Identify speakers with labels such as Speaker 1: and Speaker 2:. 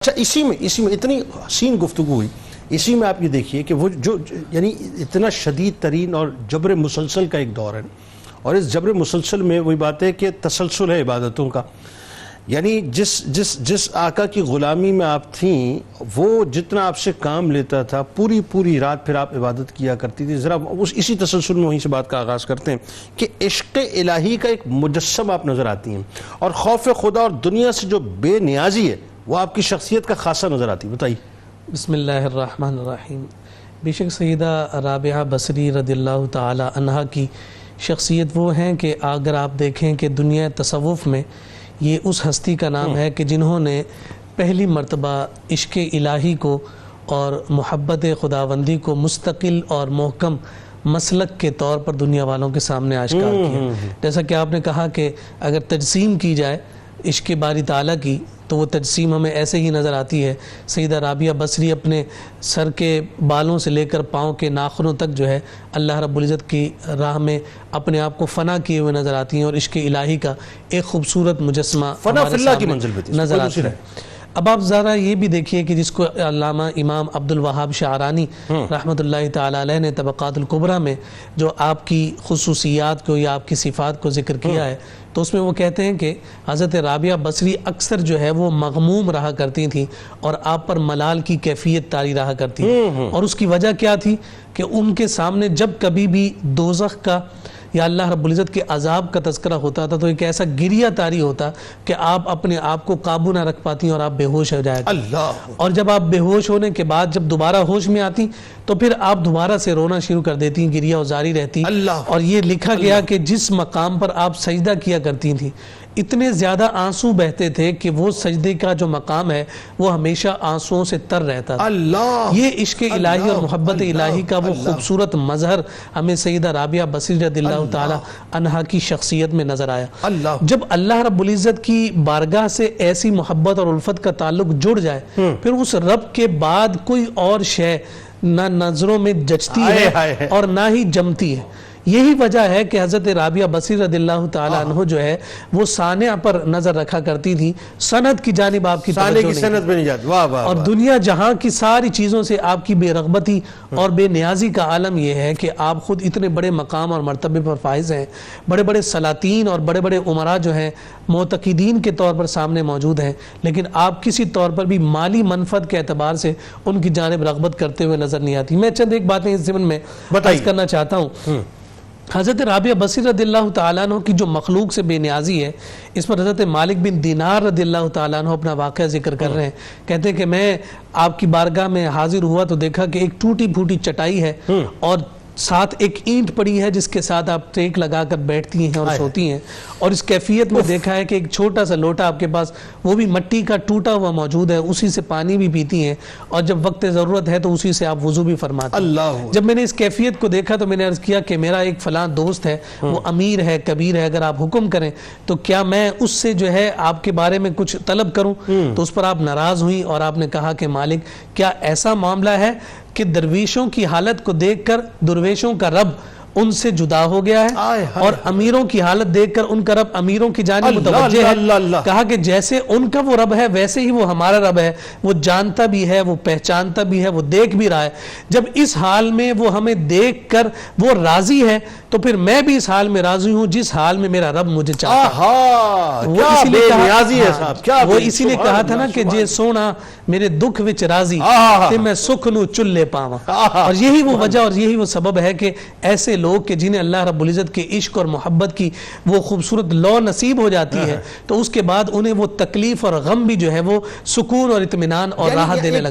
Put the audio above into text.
Speaker 1: اچھا اسی میں اتنی حسین گفتگو ہوئی. اسی میں آپ یہ دیکھیے کہ وہ جو یعنی اتنا شدید ترین اور جبر مسلسل کا ایک دور ہے، اور اس جبر مسلسل میں وہی بات ہے کہ تسلسل ہے عبادتوں کا. یعنی جس آقا کی غلامی میں آپ تھیں، وہ جتنا آپ سے کام لیتا تھا پوری رات پھر آپ عبادت کیا کرتی تھی. ذرا اسی تسلسل میں وہیں سے بات کا آغاز کرتے ہیں کہ عشق الہی کا ایک مجسم آپ نظر آتی ہیں، اور خوف خدا اور دنیا سے جو بے نیازی ہے وہ آپ کی شخصیت کا خاصہ نظر آتی ہے. بتائیے.
Speaker 2: بسم اللہ الرحمن الرحیم. بے شک سیدہ رابعہ بصری رضی اللہ تعالی عنہا کی شخصیت وہ ہیں کہ اگر آپ دیکھیں کہ دنیا تصوف میں یہ اس ہستی کا نام ہے کہ جنہوں نے پہلی مرتبہ عشق الہی کو اور محبت خداوندی کو مستقل اور محکم مسلک کے طور پر دنیا والوں کے سامنے آشکار کیا. جیسا کہ آپ نے کہا کہ اگر تجسیم کی جائے عشق باری تعالیٰ کی تو وہ تجسیم ہمیں ایسے ہی نظر آتی ہے. سیدہ رابعہ بصری اپنے سر کے بالوں سے لے کر پاؤں کے ناخنوں تک جو ہے اللہ رب العزت کی راہ میں اپنے آپ کو فنا کیے ہوئے نظر آتی ہیں، اور عشق الہی کا ایک خوبصورت مجسمہ
Speaker 1: فنا فی اللہ کی منزل پہ
Speaker 2: نظر آتی ہے. اب آپ ذرا یہ بھی دیکھیے کہ جس کو علامہ امام عبد الوہاب شعرانی رحمۃ اللہ تعالی علیہ نے طبقات الکبریٰ میں جو آپ کی خصوصیات کو یا آپ کی صفات کو ذکر کیا ہے، تو اس میں وہ کہتے ہیں کہ حضرت رابعہ بصری اکثر جو ہے وہ مغموم رہا کرتی تھیں اور آپ پر ملال کی کیفیت طاری رہا کرتی تھیں. اور اس کی وجہ کیا تھی کہ ان کے سامنے جب کبھی بھی دوزخ کا یا اللہ رب العزت کے عذاب کا تذکرہ ہوتا تھا تو ایک ایسا گریہ طاری ہوتا کہ آپ اپنے آپ کو قابو نہ رکھ پاتی اور آپ بے ہوش ہو جائے. اور جب آپ بے ہوش ہونے کے بعد جب دوبارہ ہوش میں آتی تو پھر آپ دوبارہ سے رونا شروع کر دیتی، گریہ جاری رہتی. اور یہ لکھا گیا کہ جس مقام پر آپ سجدہ کیا کرتی تھیں اتنے زیادہ آنسو بہتے تھے کہ وہ سجدے کا جو مقام ہے وہ ہمیشہ آنسوؤں سے تر رہتا تھا. یہ عشق الہی اور محبت الہی کا وہ خوبصورت مظہر ہمیں سیدہ رابعہ بصری رضی اللہ تعالی عنہا کی شخصیت میں نظر آیا. جب اللہ رب العزت کی بارگاہ سے ایسی محبت اور الفت کا تعلق جڑ جائے پھر اس رب کے بعد کوئی اور شے نہ نظروں میں جچتی ہے اور نہ ہی جمتی ہے. یہی وجہ ہے کہ حضرت رابعہ بصری رضی اللہ تعالی عنہ جو ہے وہ صانع پر نظر رکھا کرتی تھی، سند کی جانب آپ کی توجہ نہیں جاتی. اور دنیا جہاں کی ساری چیزوں سے آپ کی بے رغبتی اور بے نیازی کا عالم یہ ہے کہ آپ خود اتنے بڑے مقام اور مرتبے پر فائز ہیں، بڑے بڑے سلاطین اور بڑے بڑے عمراء جو ہیں معتقدین کے طور پر سامنے موجود ہیں، لیکن آپ کسی طور پر بھی مالی منفعت کے اعتبار سے ان کی جانب رغبت کرتے ہوئے نظر نہیں آتی. میں چند ایک باتیں اس ضمن میں عرض کرنا چاہتا ہوں. حضرت رابعہ بصری رضی اللہ تعالیٰ عنہ کی جو مخلوق سے بے نیازی ہے، اس پر حضرت مالک بن دینار رضی اللہ تعالیٰ عنہ اپنا واقعہ ذکر کر رہے ہیں. کہتے ہیں کہ میں آپ کی بارگاہ میں حاضر ہوا تو دیکھا کہ ایک ٹوٹی پھوٹی چٹائی ہے اور ساتھ ایک اینٹ پڑی ہے جس کے ساتھ آپ ٹیک لگا کر بیٹھتی ہیں اور سوتی ہیں. اور اس کیفیت میں دیکھا ہے کہ ایک چھوٹا سا لوٹا آپ کے پاس وہ بھی مٹی کا ٹوٹا ہوا موجود ہے، اسی سے پانی بھی پیتی ہیں، اور جب وقت ضرورت ہے تو اسی سے آپ وضو بھی فرماتے ہیں. جب میں نے اس کیفیت کو دیکھا تو میں نے عرض کیا کہ میرا ایک فلاں دوست ہے، وہ امیر ہے، کبیر ہے، اگر آپ حکم کریں تو کیا میں اس سے جو ہے آپ کے بارے میں کچھ طلب کروں؟ تو اس پر آپ ناراض ہوئی اور آپ نے کہا کہ مالک کیا ایسا معاملہ ہے کہ درویشوں کی حالت کو دیکھ کر درویشوں کا رب ان سے جدا ہو گیا ہے، اور امیروں کی حالت دیکھ کر ان کا رب امیروں کی جانب متوجہ ہے؟ کہا کہ جیسے ان کا وہ رب ہے ویسے ہی وہ ہمارا رب ہے، وہ جانتا بھی ہے، وہ پہچانتا بھی ہے، وہ دیکھ بھی رہا ہے. جب اس حال میں وہ ہمیں دیکھ کر وہ راضی ہے تو پھر میں بھی اس حال میں راضی ہوں جس حال میں میرا رب مجھے چاہتا ہے. وہ اسی لیے کہا تھا نا کہ جے سونا میرے دکھ وچ راضی تے میں سکھ نو چلے پاواں. اور یہی وہ وجہ اور یہی وہ سبب ہے کہ ایسے لوگ کہ جنہیں اللہ رب العزت کے عشق اور محبت کی وہ خوبصورت لو نصیب ہو جاتی ہے تو اس کے بعد انہیں وہ تکلیف اور غم بھی جو ہے وہ سکون اور اطمینان اور راحت دینے لگتا ہے.